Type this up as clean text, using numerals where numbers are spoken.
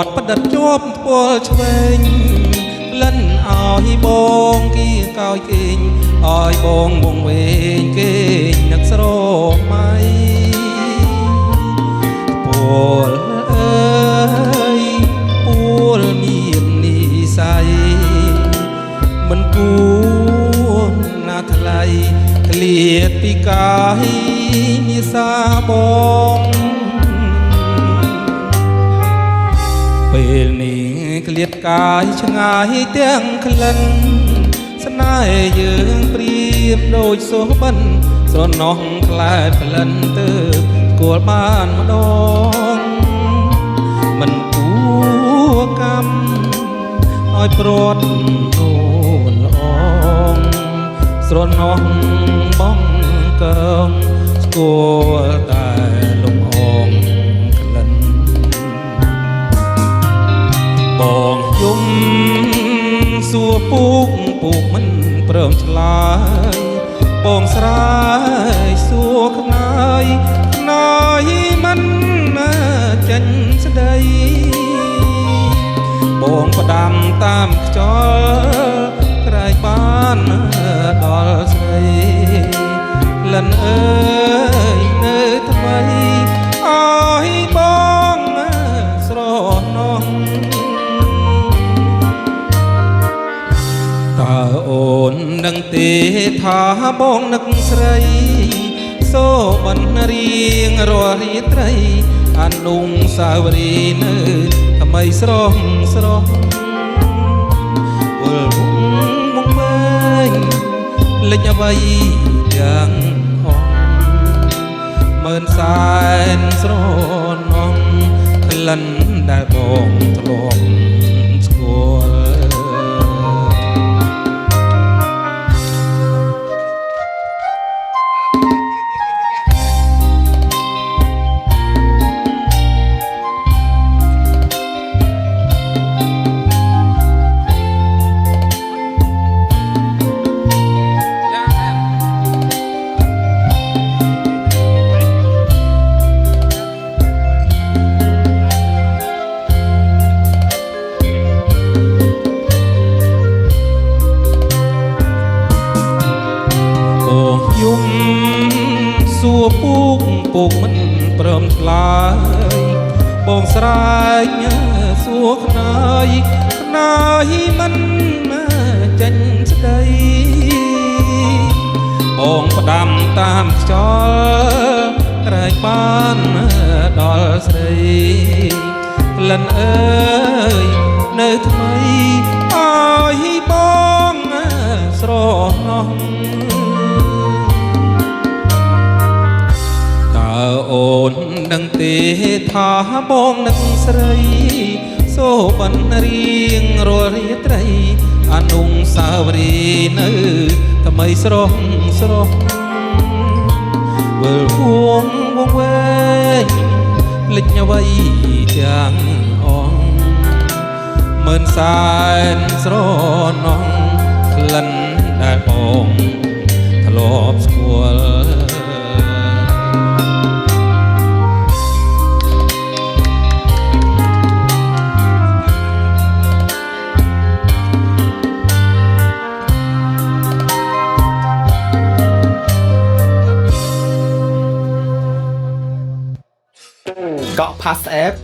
ត់ផ្ដិតជាប់ពលឆ្វេងលិនឲ្យបងគីកោយគេងឲ្យបងវងវែងគេងនឹកស្រមៃពលអើយពលមាននិស័យមិនគួរណាថ្លៃក្លៀតពីកាយនិសាបងពេលនេះក្លៀតកាយឆ្ងាយទាំងក្លិនស្នេហ៍យើងព្រៀបដូចសូបិនស្រណោះខ្លែផ្លិនទៅគួលបានម្ដងមិនគួរកម្មឲ្យព្រាត់អូនល្អងស្រណោះបងកើងស្គាល់តែលំអងក្លិនបងយំសួរពូកមិនព្រមឆ្លើយបងស្រែកសួរខ្នើយខ្នើយមិនចេញស្ដីបងផ្ដាំតាមខ្យល់ក្រែកបានដល់ស្រីលិនអើយនៅថ្មីឲ្យបងស្រណោះតើអូននឹងទេថាបងនឹកស្រីសូបណ្ណរៀងរាល់រាត្រីអនុសាវរីយ៍នៅថ្មីស្រស់ស្រស់វល់វងវែងលេចអ្វីយ៉ាងអងមើលសែនស្រណោះក្លិនដែលបងធ្លាប់ស្គាល់យំសួរពូកមិនព្រមឆ្លើយបងស្រែកសួរខ្នើយខ្នើយមិនចេញស្ដីបងផ្ដាំតាមខ្យល់ក្រែកបានដល់ស្រីក្លិនអើយនៅថ្មីឲ្យបងស្រណោះអូននឹងទេថាបងនឹងស្រីសូបណ្ណរៀងរាល់រាត្រីអនុសាវរីយ៍នៅថ្មីស្រស់ស្រស់វិលវងវែងលេចអ្វីយ៉ាងអងមើលសែនស្រណោះក្លិនដែលបងធ្លាប់ស្គាល់เกาะ Pass App